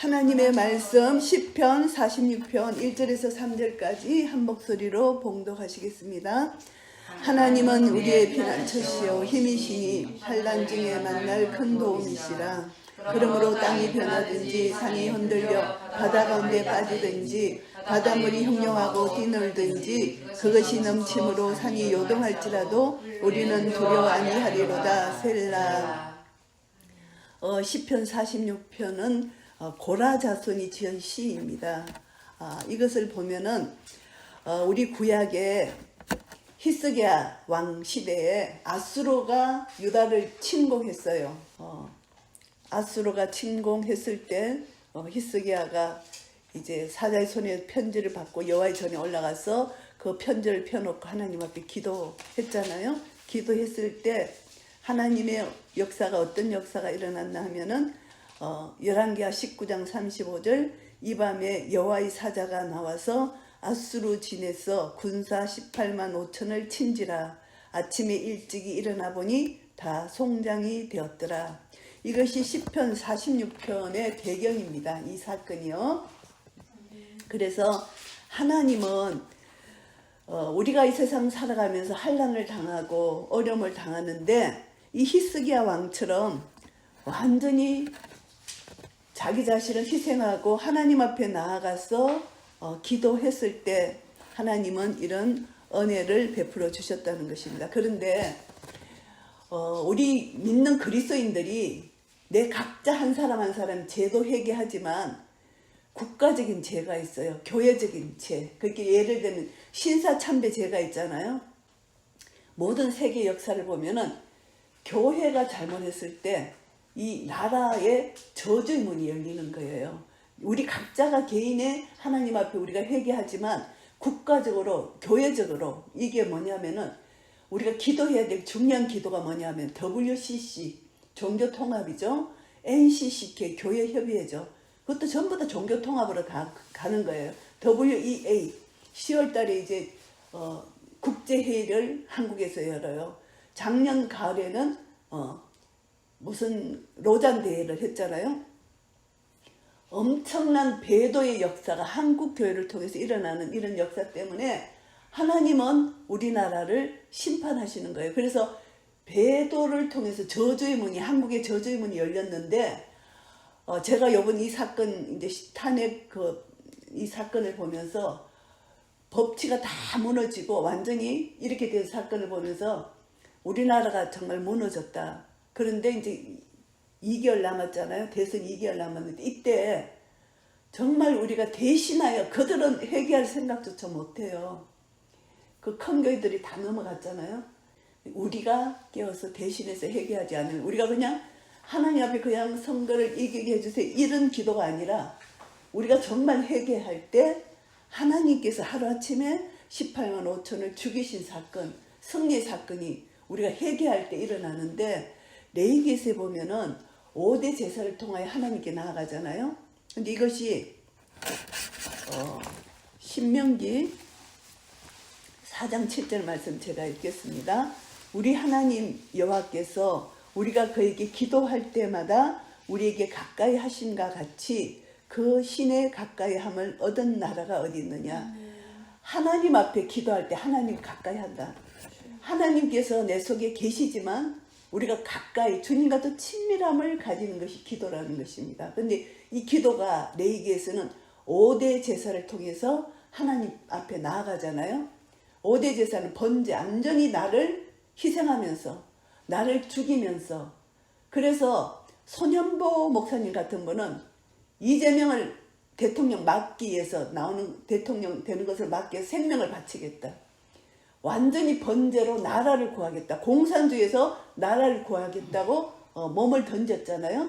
하나님의 말씀 시편 46편 1절에서 3절까지 한 목소리로 봉독하시겠습니다. 하나님은 우리의 피난처시요 힘이시니 환난 중에 만날 큰 도움이시라. 그러므로 땅이 변하든지 산이 흔들려 바다 가운데 빠지든지 바닷물이 형용하고 뛰놀든지 그것이 넘침으로 산이 요동할지라도 우리는 두려워 아니하리로다. 셀라. 시편 46편은 고라 자손이 지은 시입니다. 이것을 보면은 우리 구약에 히스기야 왕 시대에 아수르가 유다를 침공했어요. 아수르가 침공했을 때 히스기야가 이제 사자의 손에 편지를 받고 여호와의 전에 올라가서 그 편지를 펴놓고 하나님 앞에 기도했잖아요. 기도했을 때 하나님의 역사가 어떤 역사가 일어났나 하면은 열왕기하 19장 35절 이 밤에 여호와의 사자가 나와서 아수르 진에서 군사 18만 5천을 친지라. 아침에 일찍이 일어나 보니 다 송장이 되었더라. 이것이 시편 46편의 배경입니다. 이 사건이요. 그래서 하나님은 우리가 이 세상 살아가면서 환난을 당하고 어려움을 당하는데 이 히스기야 왕처럼 완전히 자기 자신을 희생하고 하나님 앞에 나아가서 기도했을 때 하나님은 이런 은혜를 베풀어 주셨다는 것입니다. 그런데 우리 믿는 그리스도인들이 내 각자 한 사람 한 사람 죄도 회개하지만 국가적인 죄가 있어요. 교회적인 죄. 그렇게 예를 들면 신사참배 죄가 있잖아요. 모든 세계 역사를 보면은 교회가 잘못했을 때 이 나라의 저주의 문이 열리는 거예요. 우리 각자가 개인의 하나님 앞에 우리가 회개하지만 국가적으로 교회적으로 이게 뭐냐면은 우리가 기도해야 될 중요한 기도가 뭐냐면 WCC 종교통합이죠. NCCK 교회협의회죠. 그것도 전부 다 종교통합으로 가는 거예요. WEA 10월달에 이제 국제회의를 한국에서 열어요. 작년 가을에는 무슨 로잔 대회를 했잖아요. 엄청난 배도의 역사가 한국 교회를 통해서 일어나는 이런 역사 때문에 하나님은 우리나라를 심판하시는 거예요. 그래서 배도를 통해서 저주의 문이 한국의 저주의 문이 열렸는데 제가 이번 이 사건 이제 탄핵 이 사건을 보면서 법치가 다 무너지고 완전히 이렇게 된 사건을 보면서 우리나라가 정말 무너졌다. 그런데 이제 2개월 남았잖아요. 대선 2개월 남았는데 이때 정말 우리가 대신하여 그들은 회개할 생각조차 못해요. 그 큰 교회들이 다 넘어갔잖아요. 우리가 깨어서 대신해서 회개하지 않으면 우리가 그냥 하나님 앞에 그냥 선거를 이기게 해주세요 이런 기도가 아니라 우리가 정말 회개할 때 하나님께서 하루아침에 18만 5천을 죽이신 사건, 승리의 사건이 우리가 회개할 때 일어나는데 레위기에서 보면은 5대 제사를 통하여 하나님께 나아가잖아요. 근데 이것이 신명기 4장 7절 말씀 제가 읽겠습니다. 우리 하나님 여호와께서 우리가 그에게 기도할 때마다 우리에게 가까이 하심과 같이 그 신의 가까이 함을 얻은 나라가 어디 있느냐. 하나님 앞에 기도할 때 하나님 가까이 한다. 하나님께서 내 속에 계시지만 우리가 가까이 주님과 더 친밀함을 가지는 것이 기도라는 것입니다. 그런데 이 기도가 레위기에서는 5대 제사를 통해서 하나님 앞에 나아가잖아요. 5대 제사는 번제, 완전히 나를 희생하면서 나를 죽이면서 그래서 손현보 목사님 같은 분은 이재명을 대통령 막기 위해서 나오는 대통령 되는 것을 막기 위해서 생명을 바치겠다. 완전히 번제로 나라를 구하겠다. 공산주의에서 나라를 구하겠다고 몸을 던졌잖아요.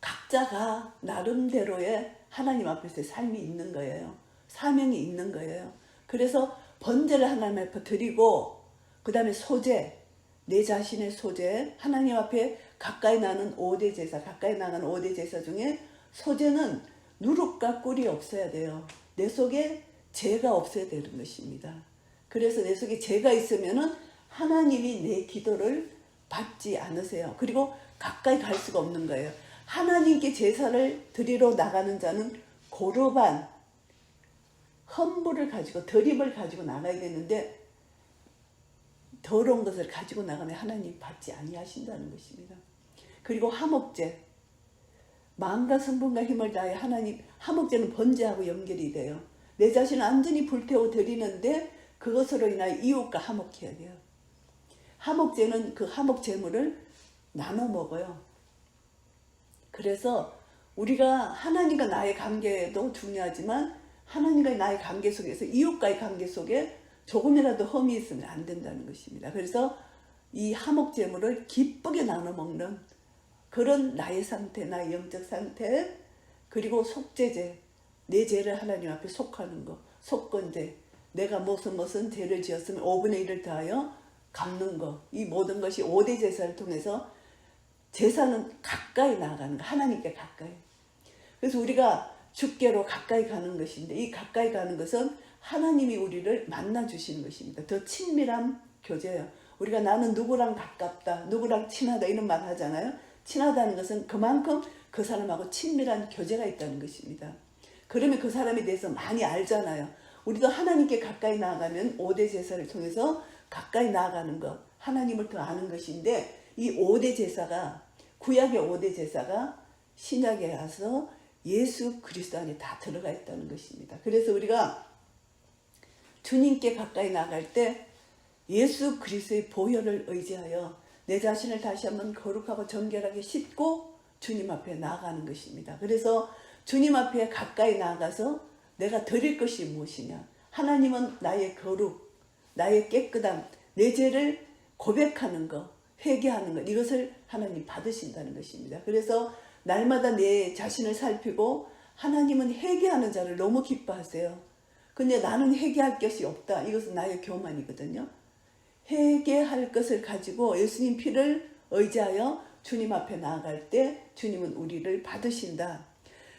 각자가 나름대로의 하나님 앞에서의 삶이 있는 거예요. 사명이 있는 거예요. 그래서 번제를 하나님 앞에 드리고 그 다음에 소제, 내 자신의 소제, 하나님 앞에 가까이 나는 5대 제사, 가까이 나가는 5대 제사 중에 소제는 누룩과 꿀이 없어야 돼요. 내 속에 죄가 없어야 되는 것입니다. 그래서 내 속에 죄가 있으면은 하나님이 내 기도를 받지 않으세요. 그리고 가까이 갈 수가 없는 거예요. 하나님께 제사를 드리러 나가는 자는 고르반, 헌물을 가지고 드림을 가지고 나가야 되는데 더러운 것을 가지고 나가면 하나님 받지 아니하신다는 것입니다. 그리고 하목제, 마음과 성분과 힘을 다해 하나님, 하목제는 번제하고 연결이 돼요. 내 자신을 완전히 불태워 드리는데 그것으로 인하여 이웃과 화목해야 돼요. 화목제는 그 화목 제물을 나눠 먹어요. 그래서 우리가 하나님과 나의 관계도 중요하지만 하나님과 나의 관계 속에서 이웃과의 관계 속에 조금이라도 흠이 있으면 안 된다는 것입니다. 그래서 이 화목 제물을 기쁘게 나눠 먹는 그런 나의 상태, 나의 영적 상태, 그리고 속죄제, 내 죄를 하나님 앞에 속하는 거, 속건제, 내가 무슨 죄를 지었으면 5분의 1을 다하여 갚는 거, 이 모든 것이 5대 제사를 통해서 제사는 가까이 나아가는 거, 하나님께 가까이. 그래서 우리가 주께로 가까이 가는 것인데 이 가까이 가는 것은 하나님이 우리를 만나주시는 것입니다. 더 친밀한 교제예요. 우리가 나는 누구랑 가깝다, 누구랑 친하다 이런 말 하잖아요. 친하다는 것은 그만큼 그 사람하고 친밀한 교제가 있다는 것입니다. 그러면 그 사람에 대해서 많이 알잖아요. 우리도 하나님께 가까이 나아가면 5대 제사를 통해서 가까이 나아가는 것, 하나님을 더 아는 것인데 이 5대 제사가, 구약의 5대 제사가 신약에 와서 예수 그리스도 안에 다 들어가 있다는 것입니다. 그래서 우리가 주님께 가까이 나갈 때 예수 그리스도의 보혈을 의지하여 내 자신을 다시 한번 거룩하고 정결하게 씻고 주님 앞에 나아가는 것입니다. 그래서 주님 앞에 가까이 나아가서 내가 드릴 것이 무엇이냐? 하나님은 나의 거룩, 나의 깨끗함, 내 죄를 고백하는 것, 회개하는 것, 이것을 하나님 받으신다는 것입니다. 그래서 날마다 내 자신을 살피고 하나님은 회개하는 자를 너무 기뻐하세요. 근데 나는 회개할 것이 없다. 이것은 나의 교만이거든요. 회개할 것을 가지고 예수님 피를 의지하여 주님 앞에 나아갈 때 주님은 우리를 받으신다.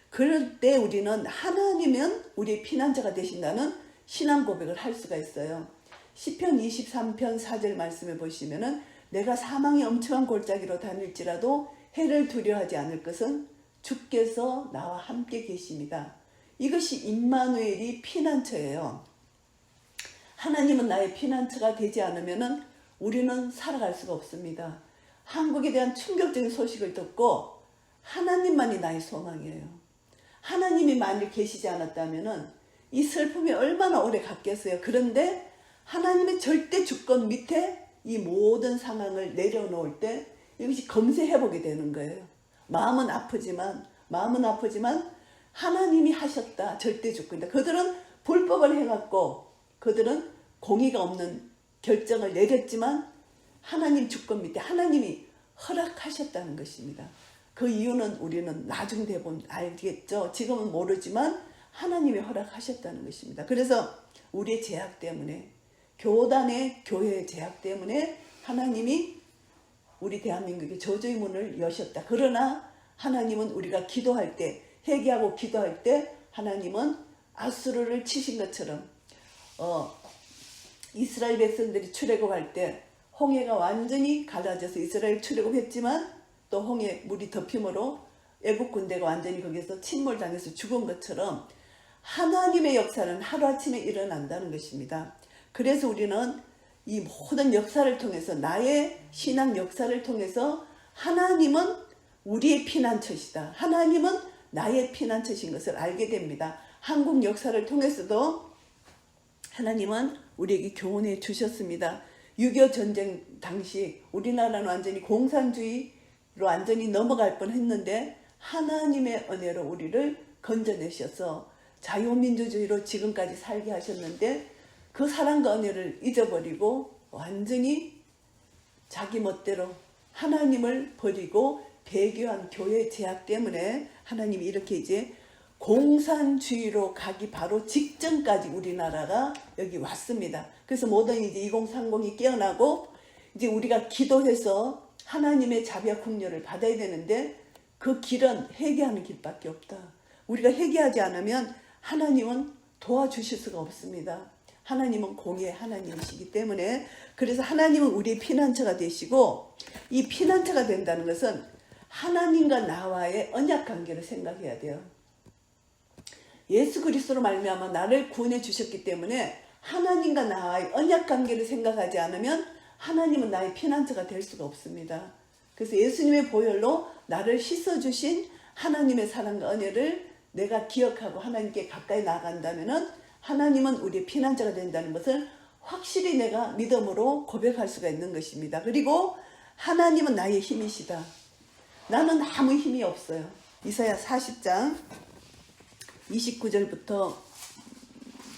그럴 때 우리는 하나님은 우리의 피난처가 되신다는 신앙 고백을 할 수가 있어요. 시편 23편 4절 말씀에 보시면은 내가 사망의 엄청난 골짜기로 다닐지라도 해를 두려워하지 않을 것은 주께서 나와 함께 계십니다. 이것이 임마누엘이 피난처예요. 하나님은 나의 피난처가 되지 않으면 우리는 살아갈 수가 없습니다. 한국에 대한 충격적인 소식을 듣고 하나님만이 나의 소망이에요. 하나님이 만일 계시지 않았다면 이 슬픔이 얼마나 오래 갔겠어요. 그런데 하나님의 절대 주권 밑에 이 모든 상황을 내려놓을 때 이것이 검색해보게 되는 거예요. 마음은 아프지만 하나님이 하셨다. 절대 주권이다. 그들은 불법을 해갖고 그들은 공의가 없는 결정을 내렸지만 하나님 주권 밑에 하나님이 허락하셨다는 것입니다. 그 이유는 우리는 나중 되면 알겠죠. 지금은 모르지만 하나님이 허락하셨다는 것입니다. 그래서 우리의 제약 때문에, 교단의 교회의 제약 때문에 하나님이 우리 대한민국의 저주의 문을 여셨다. 그러나 하나님은 우리가 기도할 때, 회개하고 기도할 때 하나님은 아수르를 치신 것처럼 이스라엘 백성들이 출애굽할 때 홍해가 완전히 갈라져서 이스라엘 출애굽했지만 또 홍해 물이 덮임으로 애국 군대가 완전히 거기서 침몰당해서 죽은 것처럼 하나님의 역사는 하루아침에 일어난다는 것입니다. 그래서 우리는 이 모든 역사를 통해서, 나의 신앙 역사를 통해서 하나님은 우리의 피난처시다. 하나님은 나의 피난처신 것을 알게 됩니다. 한국 역사를 통해서도 하나님은 우리에게 교훈해 주셨습니다. 6.25 전쟁 당시 우리나라는 완전히 공산주의로 완전히 넘어갈 뻔했는데 하나님의 은혜로 우리를 건져내셔서 자유민주주의로 지금까지 살게 하셨는데 그 사랑과 은혜를 잊어버리고 완전히 자기 멋대로 하나님을 버리고 배교한 교회 제약 때문에 하나님이 이렇게 이제 공산주의로 가기 바로 직전까지 우리나라가 여기 왔습니다. 그래서 모든 이제 2030이 깨어나고 이제 우리가 기도해서 하나님의 자비와 긍휼을 받아야 되는데 그 길은 회개하는 길밖에 없다. 우리가 회개하지 않으면 하나님은 도와주실 수가 없습니다. 하나님은 공의의 하나님이시기 때문에, 그래서 하나님은 우리의 피난처가 되시고, 이 피난처가 된다는 것은 하나님과 나와의 언약 관계를 생각해야 돼요. 예수 그리스도로 말미암아 나를 구원해 주셨기 때문에 하나님과 나와의 언약 관계를 생각하지 않으면 하나님은 나의 피난처가 될 수가 없습니다. 그래서 예수님의 보혈로 나를 씻어주신 하나님의 사랑과 은혜를 내가 기억하고 하나님께 가까이 나아간다면 하나님은 우리의 피난처가 된다는 것을 확실히 내가 믿음으로 고백할 수가 있는 것입니다. 그리고 하나님은 나의 힘이시다. 나는 아무 힘이 없어요. 이사야 40장 29절부터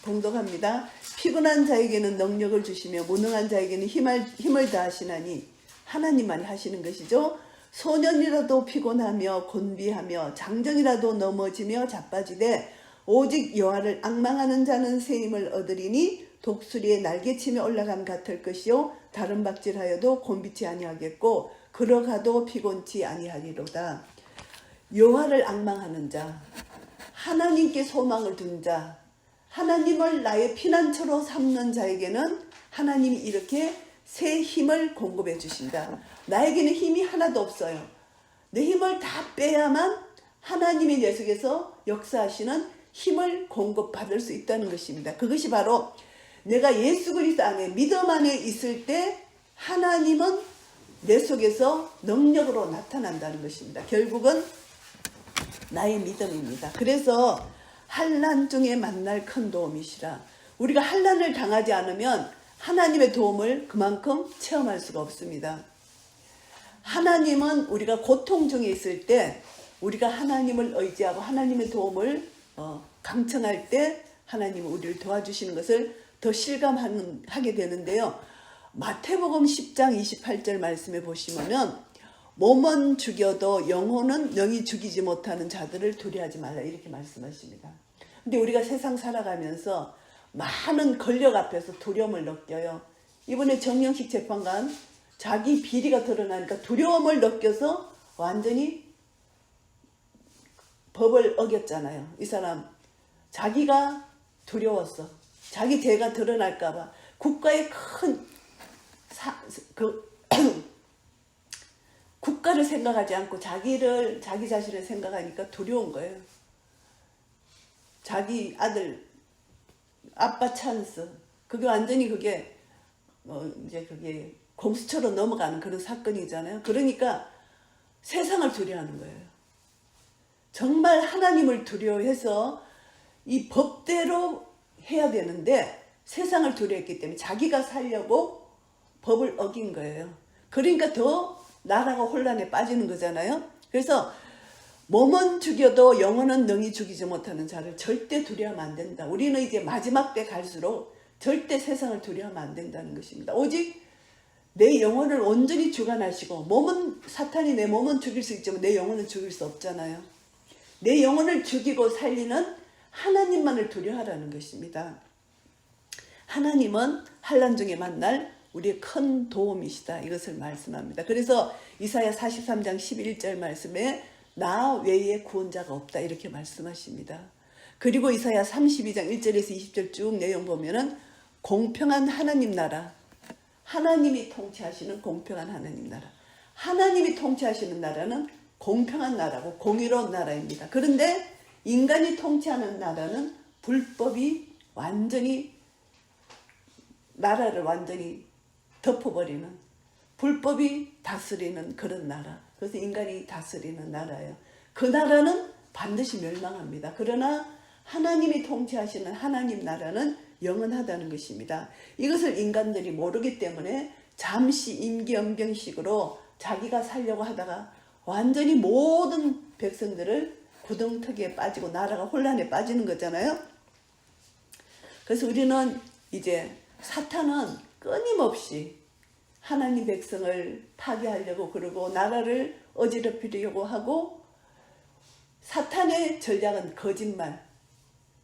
봉독합니다. 피곤한 자에게는 능력을 주시며 무능한 자에게는 힘을 다하시나니 하나님만이 하시는 것이죠. 소년이라도 피곤하며 곤비하며 장정이라도 넘어지며 자빠지되 오직 여호와를 앙망하는 자는 새 힘을 얻으리니 독수리의 날개치며 올라감 같을 것이요 다른 박질하여도 곤비치 아니하겠고 걸어가도 피곤치 아니하리로다. 여호와를 앙망하는 자, 하나님께 소망을 둔 자, 하나님을 나의 피난처로 삼는 자에게는 하나님이 이렇게 새 힘을 공급해 주신다. 나에게는 힘이 하나도 없어요. 내 힘을 다 빼야만 하나님이 내 속에서 역사하시는 힘을 공급받을 수 있다는 것입니다. 그것이 바로 내가 예수 그리스도 안에 믿음 안에 있을 때 하나님은 내 속에서 능력으로 나타난다는 것입니다. 결국은 나의 믿음입니다. 그래서 환난 중에 만날 큰 도움이시라. 우리가 환난을 당하지 않으면 하나님의 도움을 그만큼 체험할 수가 없습니다. 하나님은 우리가 고통 중에 있을 때 우리가 하나님을 의지하고 하나님의 도움을 강청할 때 하나님은 우리를 도와주시는 것을 더 실감하게 되는데요. 마태복음 10장 28절 말씀에 보시면은 몸은 죽여도 영혼은 능히 죽이지 못하는 자들을 두려워하지 말라 이렇게 말씀하십니다. 근데 우리가 세상 살아가면서 많은 권력 앞에서 두려움을 느껴요. 이번에 정영식 재판관 자기 비리가 드러나니까 두려움을 느껴서 완전히 법을 어겼잖아요. 이 사람 자기가 두려웠어. 자기 죄가 드러날까봐 국가의 큰 국가를 생각하지 않고 자기 자신을 생각하니까 두려운 거예요. 자기 아들 아빠 찬스 그게 완전히 그게 이제 그게 공수처로 넘어가는 그런 사건이잖아요. 그러니까 세상을 두려워하는 거예요. 정말 하나님을 두려워해서 이 법대로 해야 되는데 세상을 두려워했기 때문에 자기가 살려고 법을 어긴 거예요. 그러니까 더 나라가 혼란에 빠지는 거잖아요. 그래서 몸은 죽여도 영혼은 능히 죽이지 못하는 자를 절대 두려워하면 안 된다. 우리는 이제 마지막 때 갈수록 절대 세상을 두려워하면 안 된다는 것입니다. 오직 내 영혼을 온전히 주관하시고 몸은 사탄이 내 몸은 죽일 수 있지만 내 영혼은 죽일 수 없잖아요. 내 영혼을 죽이고 살리는 하나님만을 두려워하라는 것입니다. 하나님은 환난 중에 만날 우리의 큰 도움이시다. 이것을 말씀합니다. 그래서 이사야 43장 11절 말씀에 나 외에 구원자가 없다. 이렇게 말씀하십니다. 그리고 이사야 32장 1절에서 20절 쭉 내용 보면은 공평한 하나님 나라, 하나님이 통치하시는 공평한 하나님 나라. 하나님이 통치하시는 나라는 공평한 나라고 공의로운 나라입니다. 그런데 인간이 통치하는 나라는 불법이 완전히 나라를 완전히 덮어버리는 불법이 다스리는 그런 나라. 그래서 인간이 다스리는 나라예요. 그 나라는 반드시 멸망합니다. 그러나 하나님이 통치하시는 하나님 나라는 영원하다는 것입니다. 이것을 인간들이 모르기 때문에 잠시 임기연병식으로 자기가 살려고 하다가 완전히 모든 백성들을 구덩텅이에 빠지고 나라가 혼란에 빠지는 거잖아요. 그래서 우리는 이제 사탄은 끊임없이 하나님 백성을 파괴하려고 그러고 나라를 어지럽히려고 하고 사탄의 전략은 거짓말,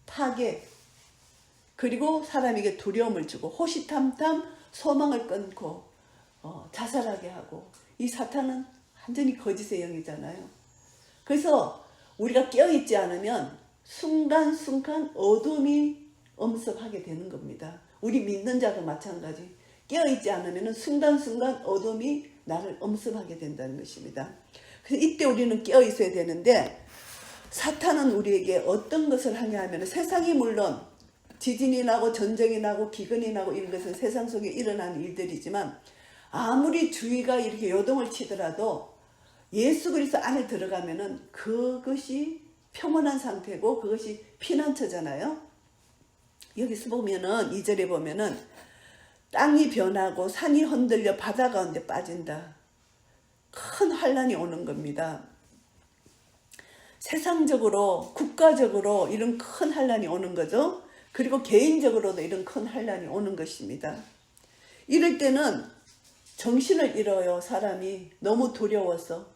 파괴, 그리고 사람에게 두려움을 주고 호시탐탐 소망을 끊고 자살하게 하고 이 사탄은 완전히 거짓의 영이잖아요. 그래서 우리가 깨어있지 않으면 순간순간 어둠이 엄습하게 되는 겁니다. 우리 믿는 자도 마찬가지. 깨어있지 않으면 순간순간 어둠이 나를 엄습하게 된다는 것입니다. 그래서 이때 우리는 깨어 있어야 되는데 사탄은 우리에게 어떤 것을 하냐 하면 세상이 물론 지진이 나고 전쟁이 나고 기근이 나고 이런 것은 세상 속에 일어나는 일들이지만 아무리 주위가 이렇게 요동을 치더라도 예수 그리스도 안에 들어가면은 그것이 평온한 상태고 그것이 피난처잖아요. 여기서 보면은 2절에 보면은 땅이 변하고 산이 흔들려 바다 가운데 빠진다. 큰 환란이 오는 겁니다. 세상적으로 국가적으로 이런 큰 환란이 오는 거죠. 그리고 개인적으로도 이런 큰 환란이 오는 것입니다. 이럴 때는 정신을 잃어요. 사람이 너무 두려워서.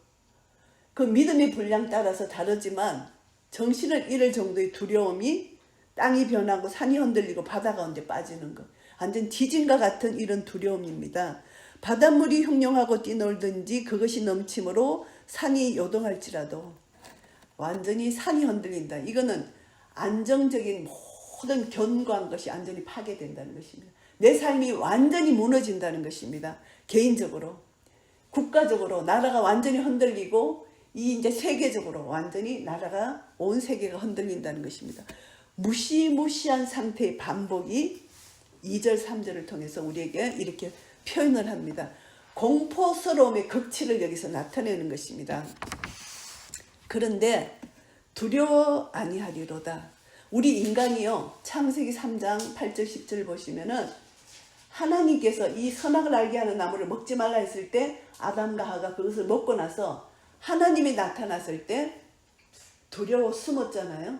그 믿음의 분량 따라서 다르지만 정신을 잃을 정도의 두려움이 땅이 변하고 산이 흔들리고 바다 가운데 빠지는 것. 완전 지진과 같은 이런 두려움입니다. 바닷물이 흉룡하고 뛰놀든지 그것이 넘침으로 산이 요동할지라도 완전히 산이 흔들린다. 이거는 안정적인 모든 견고한 것이 완전히 파괴된다는 것입니다. 내 삶이 완전히 무너진다는 것입니다. 개인적으로, 국가적으로 나라가 완전히 흔들리고 이제 세계적으로 완전히 나라가 온 세계가 흔들린다는 것입니다. 무시무시한 상태의 반복이 2절 3절을 통해서 우리에게 이렇게 표현을 합니다. 공포스러움의 극치를 여기서 나타내는 것입니다. 그런데 두려워 아니하리로다. 우리 인간이요, 창세기 3장 8절 10절 보시면은 하나님께서 이 선악을 알게 하는 나무를 먹지 말라 했을 때 아담과 하가 그것을 먹고 나서 하나님이 나타났을 때 두려워 숨었잖아요.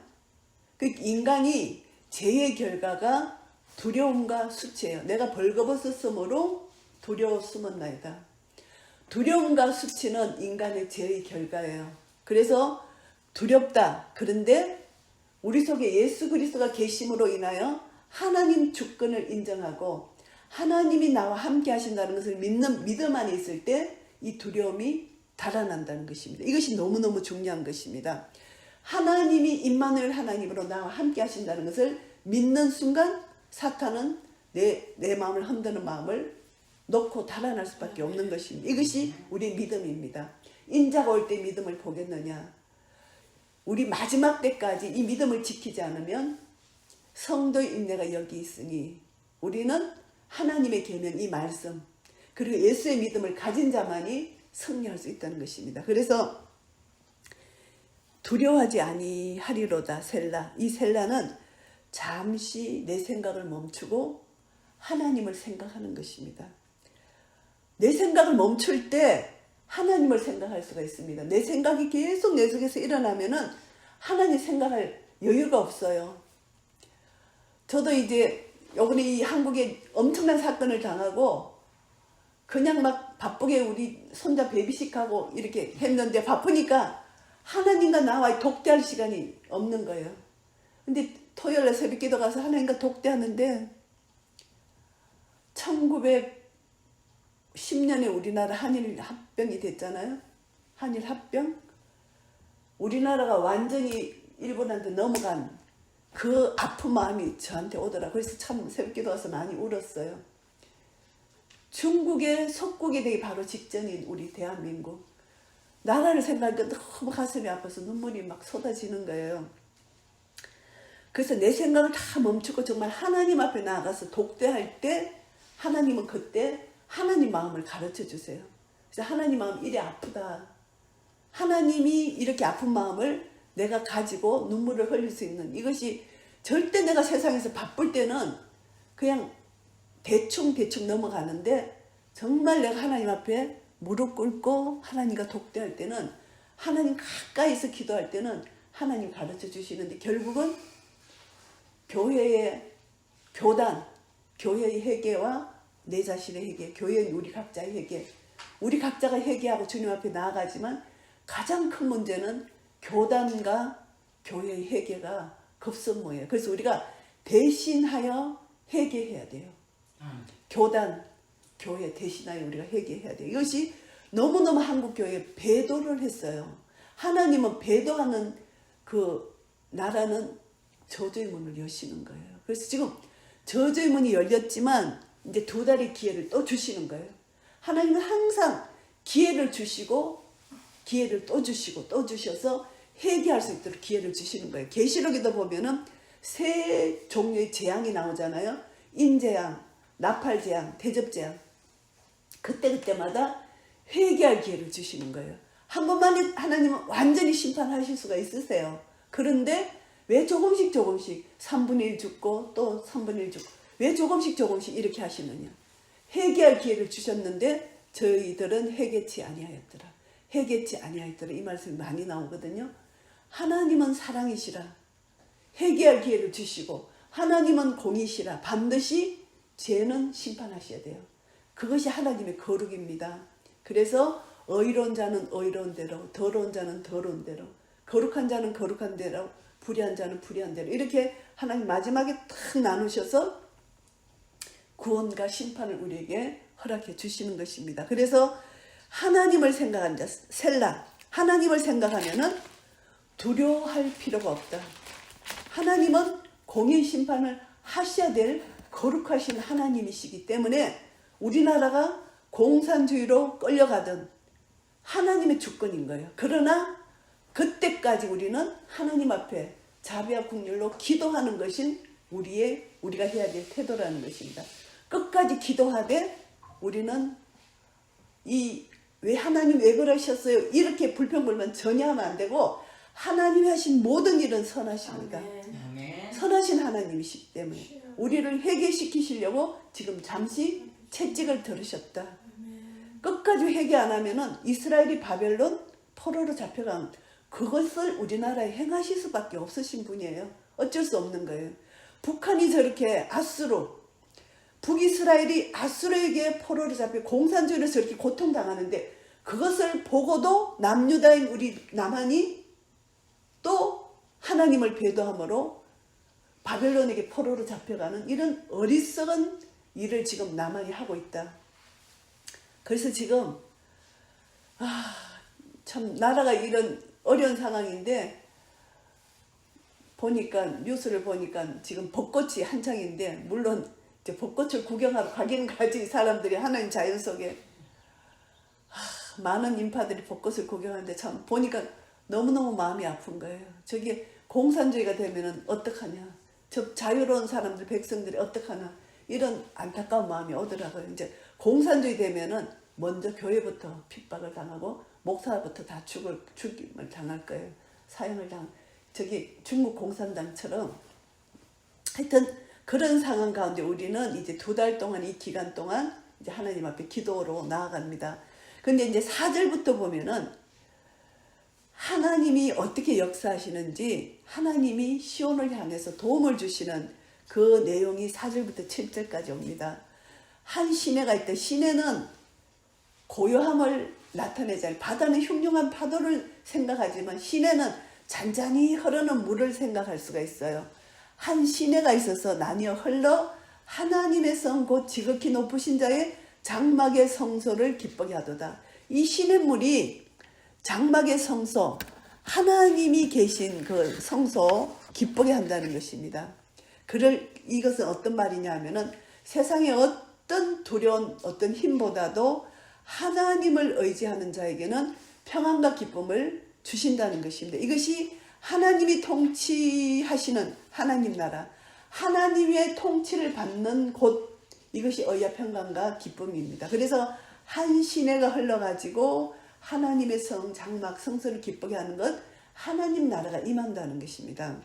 그 인간이 죄의 결과가 두려움과 수치예요. 내가 벌거벗었으므로 두려워 숨었나이다. 두려움과 수치는 인간의 죄의 결과예요. 그래서 두렵다. 그런데 우리 속에 예수 그리스도가 계심으로 인하여 하나님 주권을 인정하고 하나님이 나와 함께 하신다는 것을 믿는 믿음 안에 있을 때 이 두려움이 달아난다는 것입니다. 이것이 너무너무 중요한 것입니다. 하나님이 임마누엘 하나님으로 나와 함께 하신다는 것을 믿는 순간 사탄은 내 마음을 흔드는 마음을 놓고 달아날 수밖에 없는 것입니다. 이것이 우리 믿음입니다. 인자가 올 때 믿음을 보겠느냐. 우리 마지막 때까지 이 믿음을 지키지 않으면 성도의 인내가 여기 있으니 우리는 하나님의 계명 이 말씀 그리고 예수의 믿음을 가진 자만이 승리할 수 있다는 것입니다. 그래서 두려워하지 아니하리로다 셀라. 이 셀라는 잠시 내 생각을 멈추고 하나님을 생각하는 것입니다. 내 생각을 멈출 때 하나님을 생각할 수가 있습니다. 내 생각이 계속 내 속에서 일어나면은 하나님 생각할 여유가 없어요. 저도 이제 요번에 이 한국에 엄청난 사건을 당하고 그냥 막 바쁘게 우리 손자 베비식하고 이렇게 했는데 바쁘니까 하나님과 나와 독대할 시간이 없는 거예요. 근데 토요일에 새벽기도 가서 하나님과 독대하는데 1910년에 우리나라 한일 합병이 됐잖아요. 한일 합병. 우리나라가 완전히 일본한테 넘어간 그 아픈 마음이 저한테 오더라. 그래서 참 새벽기도 가서 많이 울었어요. 중국의 속국이 되기 바로 직전인 우리 대한민국. 나라를 생각하니까 너무 가슴이 아파서 눈물이 막 쏟아지는 거예요. 그래서 내 생각을 다 멈추고 정말 하나님 앞에 나아가서 독대할 때 하나님은 그때 하나님 마음을 가르쳐 주세요. 그래서 하나님 마음 이래 아프다. 하나님이 이렇게 아픈 마음을 내가 가지고 눈물을 흘릴 수 있는 이것이 절대 내가 세상에서 바쁠 때는 그냥 대충 넘어가는데 정말 내가 하나님 앞에 무릎 꿇고 하나님과 독대할 때는 하나님 가까이서 기도할 때는 하나님 가르쳐 주시는데 결국은 교회의 교단, 교회의 회개와 내 자신의 회개, 교회의 우리 각자의 회개, 우리 각자가 회개하고 주님 앞에 나아가지만 가장 큰 문제는 교단과 교회의 회개가 급선무예요. 그래서 우리가 대신하여 회개해야 돼요. 교단, 교회 대신하여 우리가 회개해야 돼요. 이것이 너무너무 한국교회에 배도를 했어요. 하나님은 배도하는 그 나라는 저주의 문을 여시는 거예요. 그래서 지금 저주의 문이 열렸지만 이제 두 달의 기회를 또 주시는 거예요. 하나님은 항상 기회를 주시고 기회를 또 주시고 또 주셔서 회개할 수 있도록 기회를 주시는 거예요. 계시록에도 보면은 세 종류의 재앙이 나오잖아요. 인재앙, 나팔재앙, 대접재앙. 그때마다 회개할 기회를 주시는 거예요. 한 번만에 하나님은 완전히 심판하실 수가 있으세요. 그런데 왜 조금씩 3분의 1 죽고 또 3분의 1 죽고 왜 조금씩 이렇게 하시느냐. 회개할 기회를 주셨는데 저희들은 회개치 아니하였더라. 이 말씀이 많이 나오거든요. 하나님은 사랑이시라. 회개할 기회를 주시고 하나님은 공이시라. 반드시 죄는 심판하셔야 돼요. 그것이 하나님의 거룩입니다. 그래서 의로운 자는 의로운 대로, 더러운 자는 더러운 대로, 거룩한 자는 거룩한 대로, 불의한 자는 불의한 대로 이렇게 하나님 마지막에 탁 나누셔서 구원과 심판을 우리에게 허락해 주시는 것입니다. 그래서 하나님을 생각하는 자, 셀라, 하나님을 생각하면은 두려워할 필요가 없다. 하나님은 공의 심판을 하셔야 될 거룩하신 하나님이시기 때문에 우리나라가 공산주의로 끌려가던 하나님의 주권인 거예요. 그러나 그때까지 우리는 하나님 앞에 자비와 국률로 기도하는 것이 우리가 해야 될 태도라는 것입니다. 끝까지 기도하되 우리는 왜 하나님 왜 그러셨어요? 이렇게 불평불만 전혀 하면 안 되고 하나님이 하신 모든 일은 선하십니다. 아멘. 선하신 하나님이시기 때문에 우리를 회개시키시려고 지금 잠시 채찍을 들으셨다. 아멘. 끝까지 회개 안 하면은 이스라엘이 바벨론 포로로 잡혀간 그것을 우리나라에 행하실 수밖에 없으신 분이에요. 어쩔 수 없는 거예요. 북한이 저렇게 북이스라엘이 아수르에게 포로로 잡혀 공산주의로 저렇게 고통당하는데 그것을 보고도 남유다인 우리 남한이 또 하나님을 배도함으로 바벨론에게 포로로 잡혀가는 이런 어리석은 일을 지금 남한이 하고 있다. 그래서 지금 참 나라가 이런 어려운 상황인데 뉴스를 보니까 지금 벚꽃이 한창인데 물론 이제 벚꽃을 구경하러 가기는 가지 사람들이 하나님 자연 속에 많은 인파들이 벚꽃을 구경하는데 참 보니까 너무너무 마음이 아픈 거예요. 저기 공산주의가 되면은 어떡하냐. 저 자유로운 사람들 백성들이 어떡하나 이런 안타까운 마음이 오더라고요. 이제 공산주의 되면은 먼저 교회부터 핍박을 당하고 목사부터 다 죽임을 당할 거예요. 사형을 저기 중국 공산당처럼 하여튼 그런 상황 가운데 우리는 이제 2달 동안 이 기간 동안 이제 하나님 앞에 기도로 나아갑니다. 근데 이제 4절부터 보면은 하나님이 어떻게 역사하시는지 하나님이 시온을 향해서 도움을 주시는 그 내용이 4절부터 7절까지 옵니다. 한 시내가 있다. 시내는 고요함을 나타내잖아요. 바다는 흉흉한 파도를 생각하지만 시내는 잔잔히 흐르는 물을 생각할 수가 있어요. 한 시내가 있어서 나뉘어 흘러 하나님의 성 곧 지극히 높으신 자의 장막의 성소를 기쁘게 하도다. 이 시냇물이 장막의 성소, 하나님이 계신 그 성소 기쁘게 한다는 것입니다. 이것은 어떤 말이냐 하면은 세상의 어떤 두려운 어떤 힘보다도 하나님을 의지하는 자에게는 평안과 기쁨을 주신다는 것입니다. 이것이 하나님이 통치하시는 하나님 나라, 하나님의 통치를 받는 곳, 이것이 의와 평강과 기쁨입니다. 그래서 한 시내가 흘러가지고 하나님의 성, 장막, 성소를 기쁘게 하는 것, 하나님 나라가 임한다는 것입니다.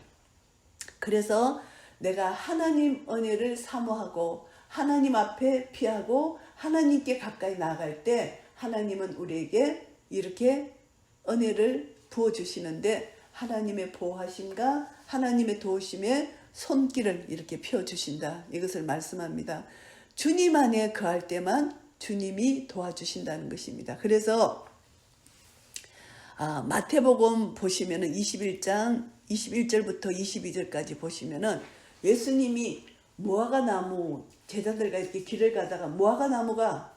그래서 내가 하나님 은혜를 사모하고 하나님 앞에 피하고 하나님께 가까이 나아갈 때 하나님은 우리에게 이렇게 은혜를 부어주시는데 하나님의 보호하심과 하나님의 도우심에 손길을 이렇게 펴주신다. 이것을 말씀합니다. 주님 안에 거할 때만 주님이 도와주신다는 것입니다. 그래서 마태복음 보시면은 21장 21절부터 22절까지 보시면은 예수님이 무화과 나무 제자들과 이렇게 길을 가다가 무화과 나무가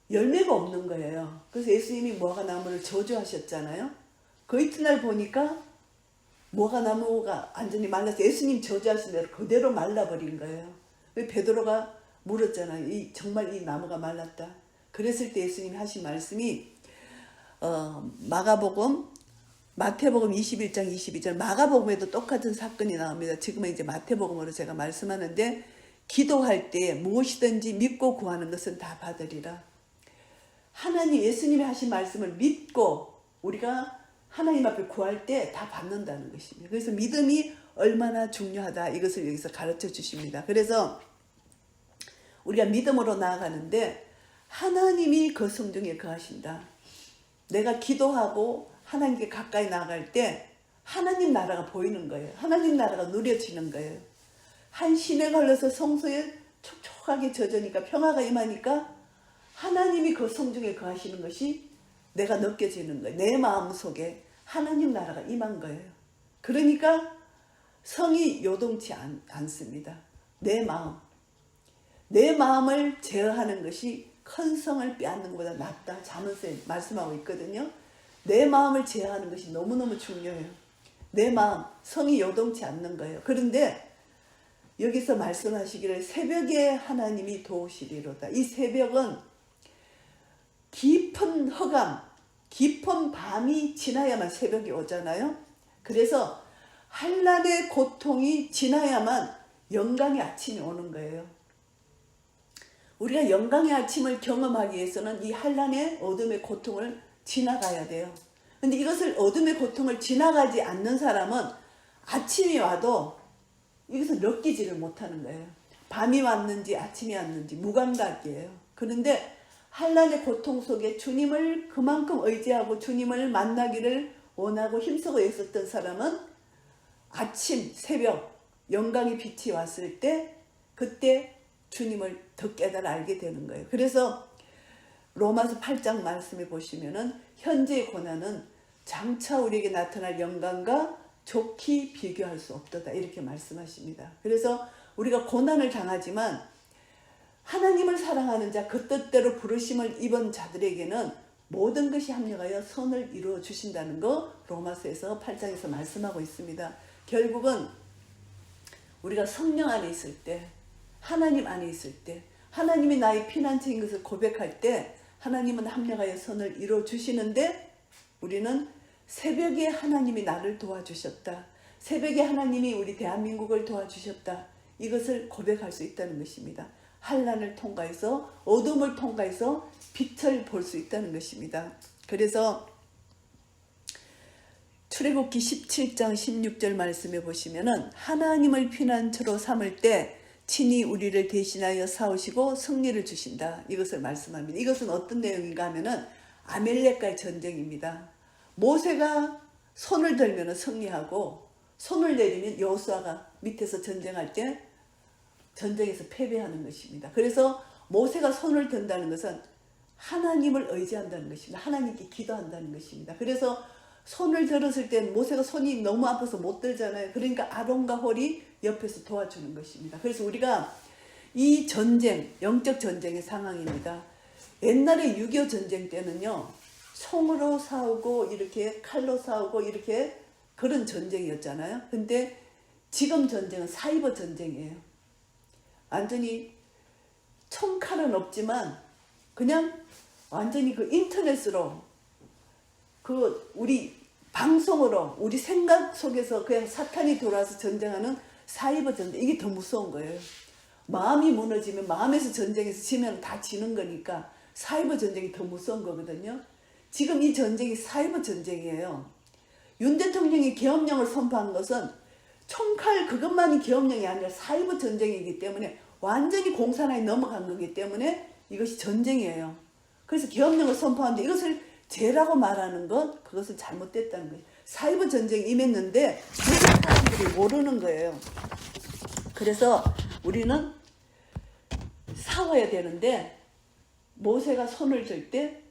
열매가 없는 거예요. 그래서 예수님이 무화과 나무를 저주하셨잖아요. 그 이튿날 보니까 무화과 나무가 완전히 말라서 예수님 저주하신 대로 그대로 말라버린 거예요. 베드로가 물었잖아요. 정말 이 나무가 말랐다. 그랬을 때 예수님이 하신 말씀이 마태복음 21장 22절 마가복음에도 똑같은 사건이 나옵니다. 지금은 이제 마태복음으로 제가 말씀하는데 기도할 때 무엇이든지 믿고 구하는 것은 다 받으리라. 하나님 예수님이 하신 말씀을 믿고 우리가 하나님 앞에 구할 때 다 받는다는 것입니다. 그래서 믿음이 얼마나 중요하다 이것을 여기서 가르쳐 주십니다. 그래서 우리가 믿음으로 나아가는데 하나님이 그 성중에 거하신다. 내가 기도하고 하나님께 가까이 나아갈 때 하나님 나라가 보이는 거예요. 하나님 나라가 누려지는 거예요. 한 시내가 흘러서 성소에 촉촉하게 젖으니까 평화가 임하니까 하나님이 그 성중에 거하시는 것이 내가 느껴지는 거예요. 내 마음속에 하나님 나라가 임한 거예요. 그러니까 성이 요동치 않습니다. 내 마음을 제어하는 것이 큰 성을 빼앗는 것보다 낫다. 자문서에 말씀하고 있거든요. 내 마음을 제어하는 것이 너무너무 중요해요. 내 마음, 성이 요동치 않는 거예요. 그런데 여기서 말씀하시기를 새벽에 하나님이 도우시리로다. 이 새벽은 깊은 허감, 깊은 밤이 지나야만 새벽이 오잖아요. 그래서 한란의 고통이 지나야만 영광의 아침이 오는 거예요. 우리가 영광의 아침을 경험하기 위해서는 이 한란의 어둠의 고통을 지나가야 돼요. 근데 이것을 어둠의 고통을 지나가지 않는 사람은 아침이 와도 이것을 느끼지를 못하는 거예요. 밤이 왔는지 아침이 왔는지 무감각이에요. 그런데 한란의 고통 속에 주님을 그만큼 의지하고 주님을 만나기를 원하고 힘쓰고 있었던 사람은 아침, 새벽, 영광의 빛이 왔을 때 그때 주님을 더 깨달아 알게 되는 거예요. 그래서 로마서 8장 말씀에 보시면은 현재의 고난은 장차 우리에게 나타날 영광과 좋게 비교할 수 없도다 이렇게 말씀하십니다. 그래서 우리가 고난을 당하지만 하나님을 사랑하는 자, 그 뜻대로 부르심을 입은 자들에게는 모든 것이 합력하여 선을 이루어 주신다는 거 로마서에서 8장에서 말씀하고 있습니다. 결국은 우리가 성령 안에 있을 때, 하나님 안에 있을 때, 하나님이 나의 피난처인 것을 고백할 때 하나님은 합력하여 선을 이루어 주시는데 우리는 새벽에 하나님이 나를 도와주셨다. 새벽에 하나님이 우리 대한민국을 도와주셨다. 이것을 고백할 수 있다는 것입니다. 한란을 통과해서 어둠을 통과해서 빛을 볼 수 있다는 것입니다. 그래서 출애굽기 17장 16절 말씀에 보시면은 하나님을 피난처로 삼을 때 친히 우리를 대신하여 싸우시고 승리를 주신다. 이것을 말씀합니다. 이것은 어떤 내용인가 하면은 아멜렉과의 전쟁입니다. 모세가 손을 들면 승리하고 손을 내리면 여호수아가 밑에서 전쟁할 때 전쟁에서 패배하는 것입니다. 그래서 모세가 손을 든다는 것은 하나님을 의지한다는 것입니다. 하나님께 기도한다는 것입니다. 그래서 손을 들었을 때 모세가 손이 너무 아파서 못 들잖아요. 그러니까 아론과 홀이 옆에서 도와주는 것입니다. 그래서 우리가 이 전쟁, 영적 전쟁의 상황입니다. 옛날에 6.25 전쟁 때는요. 총으로 싸우고 이렇게 칼로 싸우고 이렇게 그런 전쟁이었잖아요. 근데 지금 전쟁은 사이버 전쟁이에요. 완전히 총칼은 없지만 그냥 완전히 그 인터넷으로 그 우리 방송으로 우리 생각 속에서 그냥 사탄이 돌아와서 전쟁하는 사이버 전쟁, 이게 더 무서운 거예요. 마음이 무너지면 마음에서 전쟁에서 지면 다 지는 거니까 사이버 전쟁이 더 무서운 거거든요. 지금 이 전쟁이 사이버 전쟁이에요. 윤 대통령이 계엄령을 선포한 것은 총칼 그것만이 계엄령이 아니라 사이버 전쟁이기 때문에 완전히 공산화에 넘어간 거기 때문에 이것이 전쟁이에요. 그래서 계엄령을 선포하는데 이것을 죄라고 말하는 것, 그것은 잘못됐다는 거예요. 사이버 전쟁이 임했는데 모든 사람들이 모르는 거예요. 그래서 우리는 싸워야 되는데 모세가 손을 들 때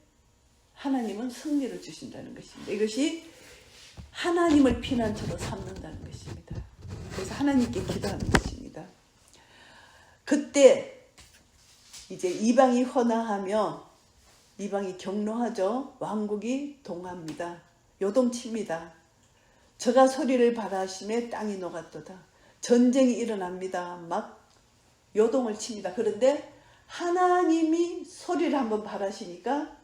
하나님은 승리를 주신다는 것입니다. 이것이 하나님을 피난처로 삼는다는 것입니다. 그래서 하나님께 기도하는 것입니다. 그때 이제 이방이 헌화하며 이방이 경노하죠. 왕국이 동합니다. 요동칩니다. 저가 소리를 발하심에 땅이 녹았도다. 전쟁이 일어납니다. 막 요동을 칩니다. 그런데 하나님이 소리를 한번 발하시니까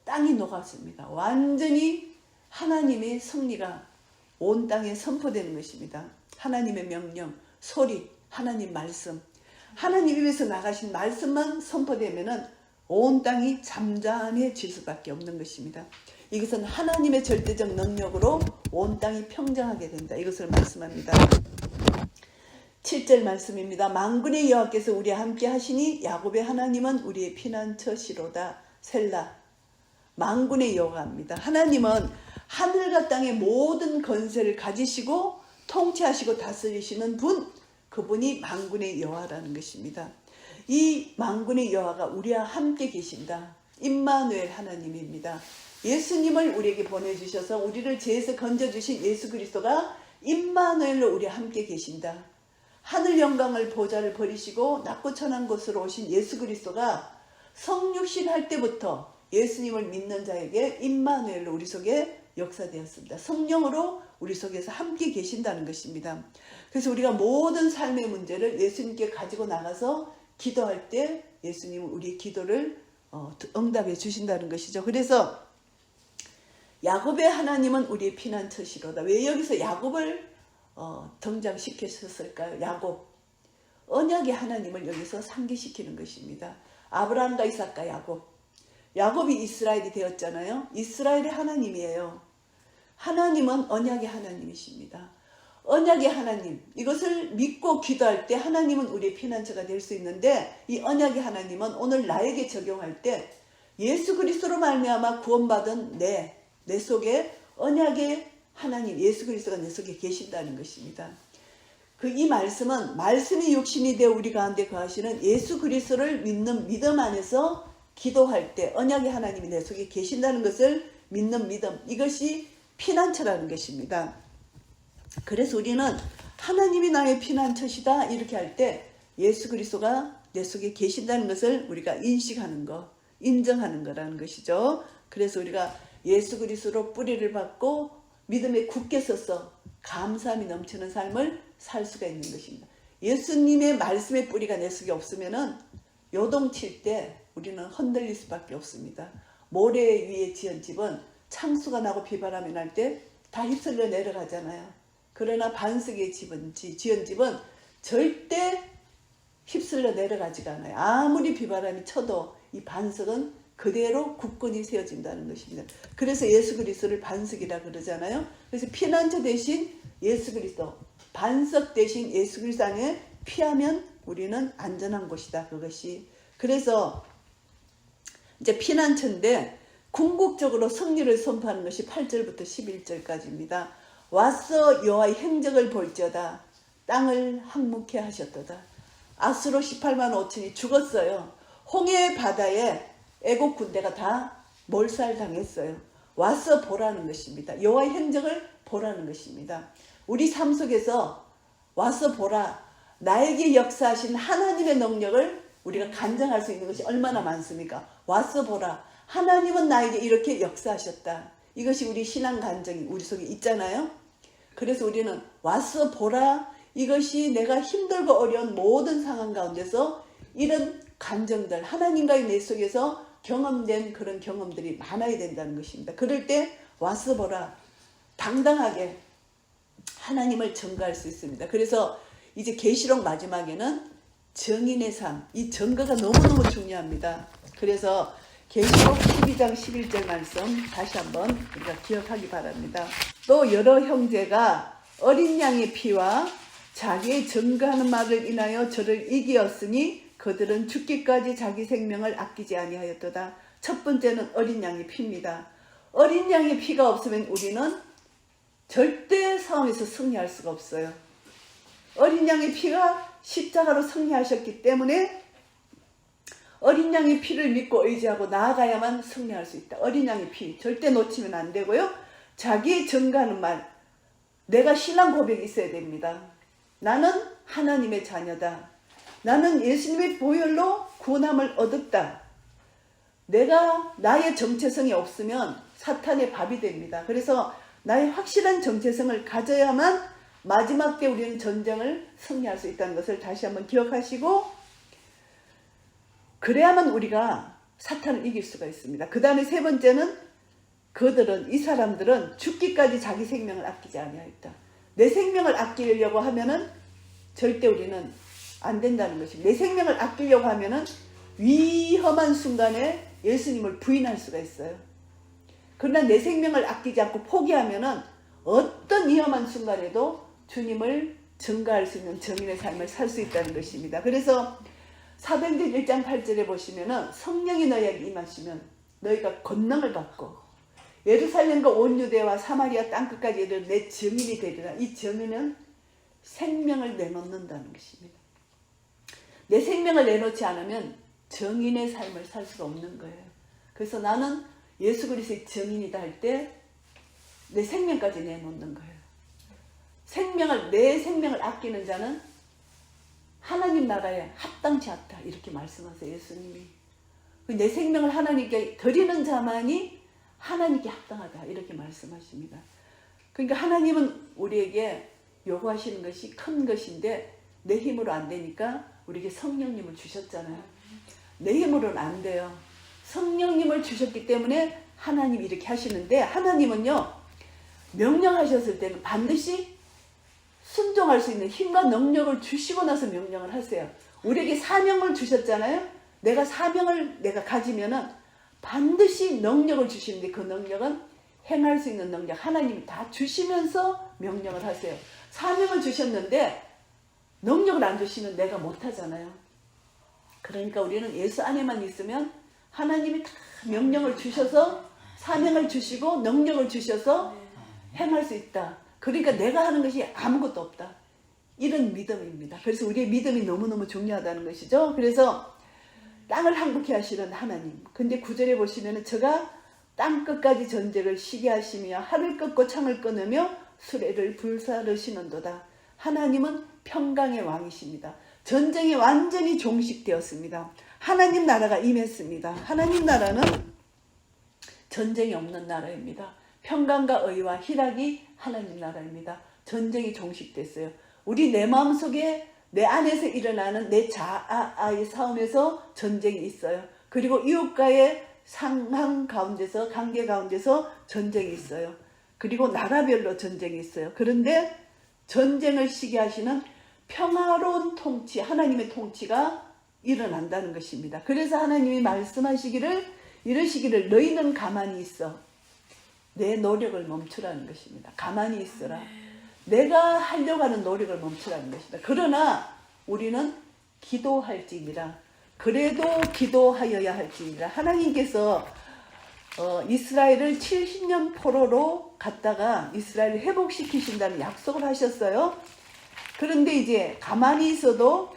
땅이 녹았습니다. 완전히 하나님의 승리가 온 땅에 선포되는 것입니다. 하나님의 명령, 소리, 하나님 말씀, 하나님 입에서 나가신 말씀만 선포되면은 온 땅이 잠잠해질 수밖에 없는 것입니다. 이것은 하나님의 절대적 능력으로 온 땅이 평정하게 된다. 이것을 말씀합니다. 7절 말씀입니다. 만군의 여호와께서 우리와 함께 하시니 야곱의 하나님은 우리의 피난처시로다. 셀라. 만군의 여호와입니다. 하나님은 하늘과 땅의 모든 권세를 가지시고 통치하시고 다스리시는 분, 그분이 만군의 여호와라는 것입니다. 이 만군의 여호와가 우리와 함께 계신다. 임마누엘 하나님입니다. 예수님을 우리에게 보내주셔서 우리를 죄에서 건져주신 예수 그리스도가 임마누엘로 우리와 함께 계신다. 하늘 영광을 보좌를 버리시고 낮고 천한 곳으로 오신 예수 그리스도가 성육신 할 때부터 예수님을 믿는 자에게 임마누엘로 우리 속에 역사되었습니다. 성령으로 우리 속에서 함께 계신다는 것입니다. 그래서 우리가 모든 삶의 문제를 예수님께 가지고 나가서 기도할 때 예수님은 우리의 기도를 응답해 주신다는 것이죠. 그래서 야곱의 하나님은 우리의 피난처시로다. 왜 여기서 야곱을 등장시켰을까요? 야곱, 언약의 하나님을 여기서 상기시키는 것입니다. 아브라함과 이삭과 야곱, 야곱이 이스라엘이 되었잖아요. 이스라엘의 하나님이에요. 하나님은 언약의 하나님이십니다. 언약의 하나님, 이것을 믿고 기도할 때 하나님은 우리의 피난처가 될 수 있는데, 이 언약의 하나님은 오늘 나에게 적용할 때 예수 그리스도로 말미암아 구원받은 내 속에 언약의 하나님 예수 그리스도가 내 속에 계신다는 것입니다. 이 말씀은 말씀이 육신이 되어 우리 가운데 거하시는 예수 그리스도를 믿는 믿음 안에서 기도할 때 언약의 하나님이 내 속에 계신다는 것을 믿는 믿음, 이것이 피난처라는 것입니다. 그래서 우리는 하나님이 나의 피난처시다 이렇게 할 때 예수 그리스도가 내 속에 계신다는 것을 우리가 인식하는 것, 인정하는 거라는 것이죠. 그래서 우리가 예수 그리스도로 뿌리를 받고 믿음에 굳게 서서 감사함이 넘치는 삶을 살 수가 있는 것입니다. 예수님의 말씀의 뿌리가 내 속에 없으면은 요동칠 때 우리는 흔들릴 수밖에 없습니다. 모래 위에 지은 집은 창수가 나고 비바람이 날 때 다 휩쓸려 내려가잖아요. 그러나 반석에 지은 집은 절대 휩쓸려 내려가지가 않아요. 아무리 비바람이 쳐도 이 반석은 그대로 굳건히 세워진다는 것입니다. 그래서 예수 그리스도를 반석이라 그러잖아요. 그래서 피난처 대신 예수 그리스도, 반석 대신 예수 그리스도 안에 피하면 우리는 안전한 곳이다. 그것이. 그래서 이제 피난처인데 궁극적으로 승리를 선포하는 것이 8절부터 11절까지입니다. 와서 여호와의 행적을 볼지어다. 땅을 항목해 하셨도다. 아수로 18만 5천이 죽었어요. 홍해 바다에 애국 군대가 다 몰살당했어요. 와서 보라는 것입니다. 여호와의 행적을 보라는 것입니다. 우리 삶 속에서 와서 보라. 나에게 역사하신 하나님의 능력을 우리가 간증할 수 있는 것이 얼마나 많습니까? 와서 보라. 하나님은 나에게 이렇게 역사하셨다. 이것이 우리 신앙 간증이 우리 속에 있잖아요. 그래서 우리는 와서 보라. 이것이 내가 힘들고 어려운 모든 상황 가운데서 이런 간증들, 하나님과의 내 속에서 경험된 그런 경험들이 많아야 된다는 것입니다. 그럴 때 와서 보라. 당당하게 하나님을 증거할 수 있습니다. 그래서 이제 계시록 마지막에는 증인의 삶, 이 증거가 너무너무 중요합니다. 그래서 계시록 12장 11절 말씀 다시 한번 우리가 기억하기 바랍니다. 또 여러 형제가 어린 양의 피와 자기의 증거하는 말을 인하여 저를 이기었으니 그들은 죽기까지 자기 생명을 아끼지 아니하였도다. 첫 번째는 어린 양의 피입니다. 어린 양의 피가 없으면 우리는 절대 싸움에서 승리할 수가 없어요. 어린 양의 피가 십자가로 승리하셨기 때문에 어린 양의 피를 믿고 의지하고 나아가야만 승리할 수 있다. 어린 양의 피 절대 놓치면 안 되고요. 자기의 증거하는 말, 내가 신앙 고백이 있어야 됩니다. 나는 하나님의 자녀다. 나는 예수님의 보혈로 구원함을 얻었다. 내가 나의 정체성이 없으면 사탄의 밥이 됩니다. 그래서 나의 확실한 정체성을 가져야만 마지막 때 우리는 전쟁을 승리할 수 있다는 것을 다시 한번 기억하시고, 그래야만 우리가 사탄을 이길 수가 있습니다. 그 다음에 세 번째는 이 사람들은 죽기까지 자기 생명을 아끼지 아니하였다. 내 생명을 아끼려고 하면은 절대 우리는 안 된다는 것입니다. 내 생명을 아끼려고 하면은 위험한 순간에 예수님을 부인할 수가 있어요. 그러나 내 생명을 아끼지 않고 포기하면은 어떤 위험한 순간에도 주님을 증거할 수 있는 정인의 삶을 살 수 있다는 것입니다. 그래서 사도행전 1장 8절에 보시면은 성령이 너희에게 임하시면 너희가 권능을 받고 예루살렘과 온 유대와 사마리아 땅끝까지 이르러 내 증인이 되리라. 이 증인은 생명을 내놓는다는 것입니다. 내 생명을 내놓지 않으면 정인의 삶을 살 수가 없는 거예요. 그래서 나는 예수 그리스도의 증인이다 할 때 내 생명까지 내놓는 거예요. 내 생명을 아끼는 자는 하나님 나라에 합당치 않다 이렇게 말씀하세요. 예수님이. 내 생명을 하나님께 드리는 자만이 하나님께 합당하다 이렇게 말씀하십니다. 그러니까 하나님은 우리에게 요구하시는 것이 큰 것인데 내 힘으로 안 되니까 우리에게 성령님을 주셨잖아요. 내 힘으로는 안 돼요. 성령님을 주셨기 때문에 하나님이 이렇게 하시는데, 하나님은요 명령하셨을 때는 반드시 순종할 수 있는 힘과 능력을 주시고 나서 명령을 하세요. 우리에게 사명을 주셨잖아요. 내가 사명을 내가 가지면은 반드시 능력을 주시는데 그 능력은 행할 수 있는 능력 하나님이 다 주시면서 명령을 하세요. 사명을 주셨는데 능력을 안 주시면 내가 못하잖아요. 그러니까 우리는 예수 안에만 있으면 하나님이 다 명령을 주셔서 사명을 주시고 능력을 주셔서 행할 수 있다. 그러니까 내가 하는 것이 아무것도 없다. 이런 믿음입니다. 그래서 우리의 믿음이 너무너무 중요하다는 것이죠. 그래서 땅을 항복케 하시는 하나님. 근데 9절에 보시면은 저가 땅 끝까지 전쟁을 시게 하시며 하를 꺾고 창을 끊으며 수레를 불사르시는도다. 하나님은 평강의 왕이십니다. 전쟁이 완전히 종식되었습니다. 하나님 나라가 임했습니다. 하나님 나라는 전쟁이 없는 나라입니다. 평강과 의와 희락이 하나님 나라입니다. 전쟁이 종식됐어요. 우리 내 마음속에 내 안에서 일어나는 내 자아의 싸움에서 전쟁이 있어요. 그리고 이웃과의 상황 가운데서 관계 가운데서 전쟁이 있어요. 그리고 나라별로 전쟁이 있어요. 그런데 전쟁을 시게 하시는 평화로운 통치, 하나님의 통치가 일어난다는 것입니다. 그래서 하나님이 말씀하시기를 이러시기를 너희는 가만히 있어. 내 노력을 멈추라는 것입니다. 가만히 있어라. 내가 하려고 하는 노력을 멈추라는 것이다. 그러나 우리는 기도할지니라. 그래도 기도하여야 할지니라. 하나님께서 이스라엘을 70년 포로로 갔다가 이스라엘을 회복시키신다는 약속을 하셨어요. 그런데 이제 가만히 있어도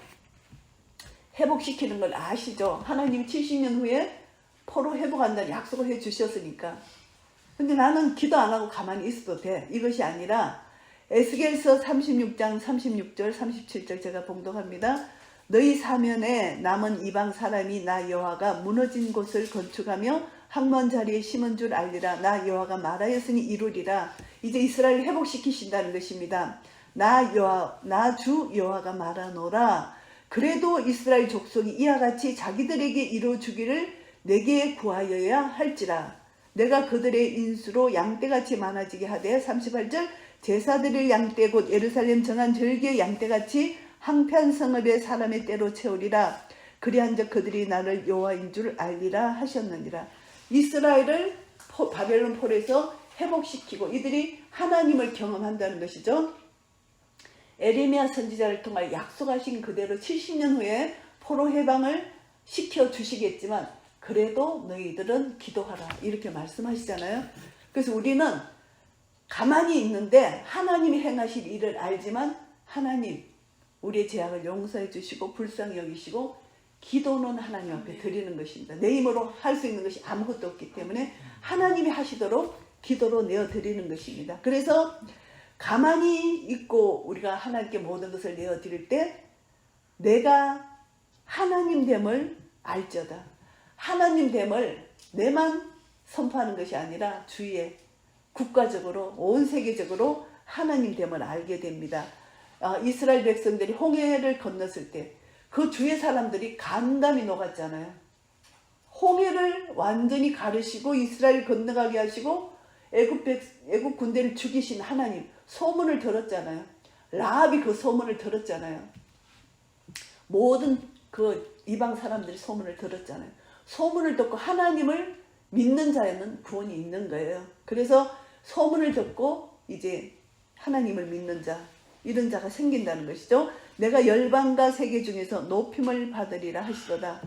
회복시키는 걸 아시죠? 하나님이 70년 후에 포로 회복한다는 약속을 해주셨으니까. 근데 나는 기도 안 하고 가만히 있어도 돼. 이것이 아니라 에스겔서 36장 36절 37절 제가 봉독합니다. 너희 사면에 남은 이방 사람이 나 여호와가 무너진 곳을 건축하며 항만 자리에 심은 줄 알리라. 나 여호와가 말하였으니 이루리라. 이제 이스라엘을 회복시키신다는 것입니다. 나 주 여호와가 말하노라. 그래도 이스라엘 족속이 이와 같이 자기들에게 이루어주기를 내게 구하여야 할지라. 내가 그들의 인수로 양떼같이 많아지게 하되 38절 제사드릴 양떼 곧 예루살렘 정한 절기의 양떼같이 항편성읍의 사람의 때로 채우리라. 그리한즉 그들이 나를 여호와인 줄 알리라 하셨느니라. 이스라엘을 바벨론 포로에서 회복시키고 이들이 하나님을 경험한다는 것이죠. 에레미야 선지자를 통하여 약속하신 그대로 70년 후에 포로 해방을 시켜주시겠지만 그래도 너희들은 기도하라 이렇게 말씀하시잖아요. 그래서 우리는 가만히 있는데 하나님이 행하실 일을 알지만 하나님 우리의 죄악을 용서해 주시고 불쌍히 여기시고 기도는 하나님 앞에 드리는 것입니다. 내 힘으로 할 수 있는 것이 아무것도 없기 때문에 하나님이 하시도록 기도로 내어드리는 것입니다. 그래서 가만히 있고 우리가 하나님께 모든 것을 내어드릴 때 내가 하나님 됨을 알저다. 하나님 됨을 내만 선포하는 것이 아니라 주위에 국가적으로 온 세계적으로 하나님 됨을 알게 됩니다. 이스라엘 백성들이 홍해를 건넜을 때 그 주위의 사람들이 간담이 녹았잖아요. 홍해를 완전히 가르시고 이스라엘 건너가게 하시고 애굽 군대를 죽이신 하나님 소문을 들었잖아요. 라합이 그 소문을 들었잖아요. 모든 그 이방 사람들이 소문을 들었잖아요. 소문을 듣고 하나님을 믿는 자에는 구원이 있는 거예요. 그래서 소문을 듣고 이제 하나님을 믿는 자, 이런 자가 생긴다는 것이죠. 내가 열방과 세계 중에서 높임을 받으리라 하시도다.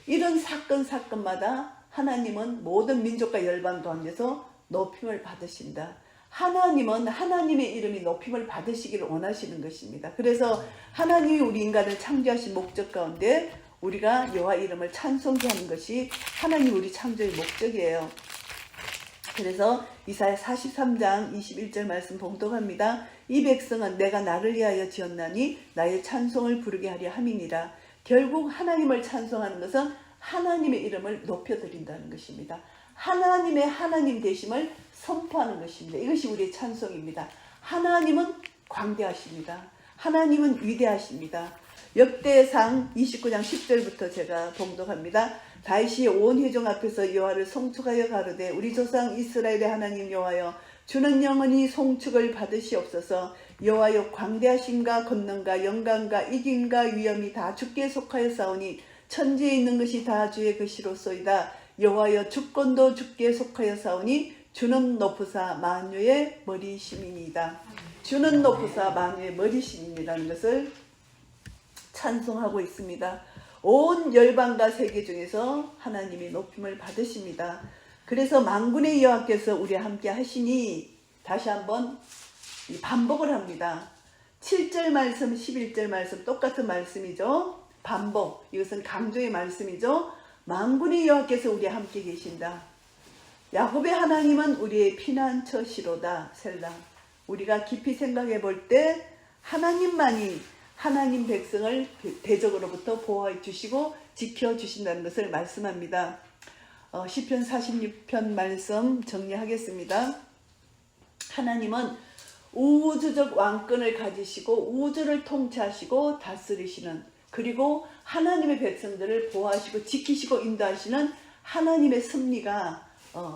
이런 사건마다 하나님은 모든 민족과 열방 가운데서 높임을 받으신다. 하나님은 하나님의 이름이 높임을 받으시기를 원하시는 것입니다. 그래서 하나님이 우리 인간을 창조하신 목적 가운데 우리가 여호와 이름을 찬송케 하는 것이 하나님 우리 창조의 목적이에요. 그래서 이사야 43장 21절 말씀 봉독합니다. 이 백성은 내가 나를 위하여 지었나니 나의 찬송을 부르게 하려 함이니라. 결국 하나님을 찬송하는 것은 하나님의 이름을 높여드린다는 것입니다. 하나님의 하나님 되심을 선포하는 것입니다. 이것이 우리의 찬송입니다. 하나님은 광대하십니다. 하나님은 위대하십니다. 역대상 29장 10절부터 제가 봉독합니다. 다윗이 온 회중 앞에서 여호와를 송축하여 가로되 우리 조상 이스라엘의 하나님 여호와여 주는 영원히 송축을 받으시옵소서. 여호와여 광대하심과 권능과 영광과 이김과 위엄이 다 주께 속하여 싸우니 천지에 있는 것이 다 주의 것이로소이다. 여호와여 주권도 주께 속하여 싸우니 주는 높으사 만유의 머리심이니이다. 주는 높으사 만유의 머리심이라는 것을 찬송하고 있습니다. 온 열방과 세계 중에서 하나님이 높임을 받으십니다. 그래서 만군의 여호와께서 우리와 함께 하시니 다시 한번 반복을 합니다. 7절 말씀 11절 말씀 똑같은 말씀이죠. 반복, 이것은 강조의 말씀이죠. 만군의 여호와께서 우리와 함께 계신다. 야곱의 하나님은 우리의 피난처시로다. 셀라. 우리가 깊이 생각해 볼 때 하나님만이 하나님 백성을 대적으로부터 보호해 주시고 지켜 주신다는 것을 말씀합니다. 시편 46편 말씀 정리하겠습니다. 하나님은 우주적 왕권을 가지시고 우주를 통치하시고 다스리시는, 그리고 하나님의 백성들을 보호하시고 지키시고 인도하시는 하나님의 섭리가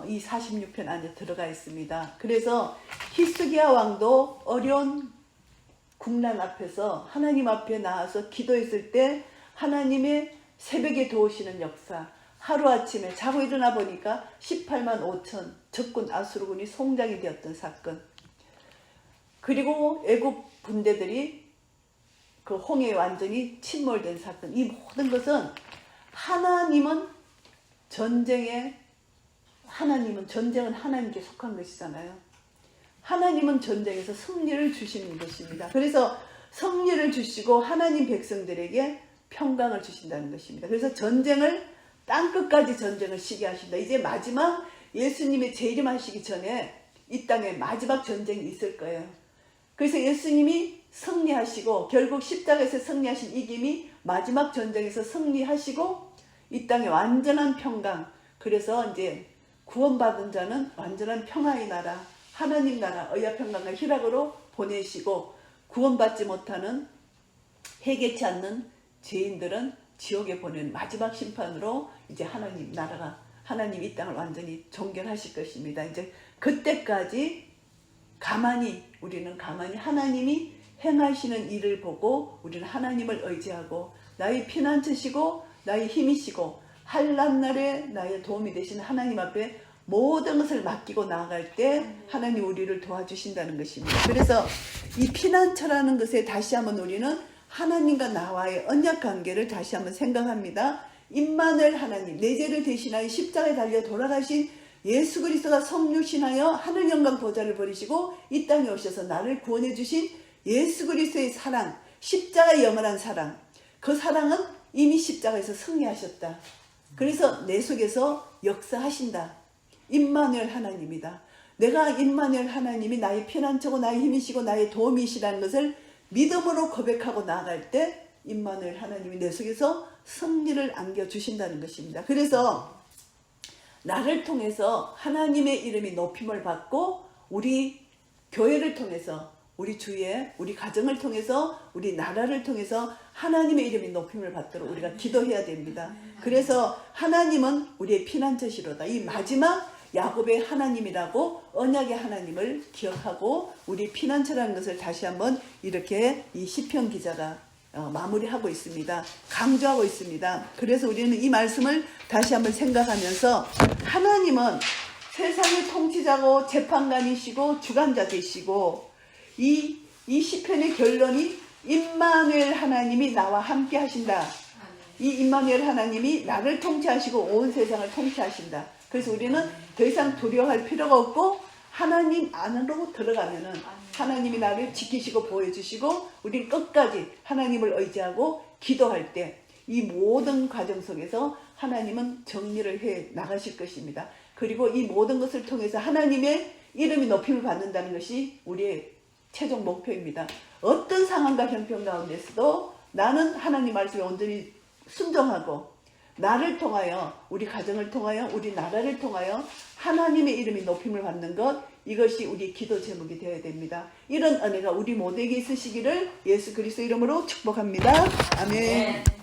이 46편 안에 들어가 있습니다. 그래서 히스기야 왕도 어려운 국난 앞에서 하나님 앞에 나와서 기도했을 때 하나님의 새벽에 도우시는 역사, 하루아침에 자고 일어나 보니까 18만 5천 적군 아수르군이 송장이 되었던 사건, 그리고 애굽 군대들이 그 홍해에 완전히 침몰된 사건, 이 모든 것은 하나님은 전쟁은 하나님께 속한 것이잖아요. 하나님은 전쟁에서 승리를 주시는 것입니다. 그래서 승리를 주시고 하나님 백성들에게 평강을 주신다는 것입니다. 그래서 땅끝까지 전쟁을 시게 하신다. 이제 마지막 예수님의 재림하시기 전에 이 땅에 마지막 전쟁이 있을 거예요. 그래서 예수님이 승리하시고 결국 십자가에서 승리하신 이김이 마지막 전쟁에서 승리하시고 이 땅에 완전한 평강, 그래서 이제 구원받은 자는 완전한 평화의 나라, 하나님 나라 의야평강과 희락으로 보내시고, 구원받지 못하는 회개치 않는 죄인들은 지옥에 보내는 마지막 심판으로 이제 하나님 나라가, 하나님 이 땅을 완전히 종결하실 것입니다. 이제 그때까지 우리는 가만히 하나님이 행하시는 일을 보고 우리는 하나님을 의지하고 나의 피난처시고 나의 힘이시고 환난 날에 나의 도움이 되신 하나님 앞에 모든 것을 맡기고 나아갈 때 하나님 우리를 도와주신다는 것입니다. 그래서 이 피난처라는 것에 다시 한번 우리는 하나님과 나와의 언약 관계를 다시 한번 생각합니다. 임마누엘 하나님, 내 죄를 대신하여 십자가에 달려 돌아가신 예수 그리스도가 성육신하여 하늘 영광 보좌를 버리시고 이 땅에 오셔서 나를 구원해 주신 예수 그리스도의 사랑, 십자가의 영원한 사랑, 그 사랑은 이미 십자가에서 승리하셨다. 그래서 내 속에서 역사하신다. 임마누엘 하나님이다. 내가 임마누엘 하나님이 나의 피난처고 나의 힘이시고 나의 도움이시라는 것을 믿음으로 고백하고 나아갈 때 임마누엘 하나님이 내 속에서 승리를 안겨주신다는 것입니다. 그래서 나를 통해서 하나님의 이름이 높임을 받고 우리 교회를 통해서 우리 주위에 우리 가정을 통해서 우리 나라를 통해서 하나님의 이름이 높임을 받도록 우리가 기도해야 됩니다. 그래서 하나님은 우리의 피난처시로다. 이 마지막 야곱의 하나님이라고 언약의 하나님을 기억하고 우리 피난처라는 것을 다시 한번 이렇게 이 시편 기자가 마무리하고 있습니다. 강조하고 있습니다. 그래서 우리는 이 말씀을 다시 한번 생각하면서 하나님은 세상의 통치자고 재판관이시고 주관자 되시고 이 시편의 결론이 임마누엘 하나님이 나와 함께 하신다. 이 임마누엘 하나님이 나를 통치하시고 온 세상을 통치하신다. 그래서 우리는 더 이상 두려워할 필요가 없고 하나님 안으로 들어가면은 하나님이 나를 지키시고 보여주시고 우리는 끝까지 하나님을 의지하고 기도할 때 이 모든 과정 속에서 하나님은 정리를 해 나가실 것입니다. 그리고 이 모든 것을 통해서 하나님의 이름이 높임을 받는다는 것이 우리의 최종 목표입니다. 어떤 상황과 형편 가운데서도 나는 하나님 말씀에 온전히 순종하고 나를 통하여 우리 가정을 통하여 우리 나라를 통하여 하나님의 이름이 높임을 받는 것, 이것이 우리 기도 제목이 되어야 됩니다. 이런 은혜가 우리 모두에게 있으시기를 예수 그리스도 이름으로 축복합니다. 아멘.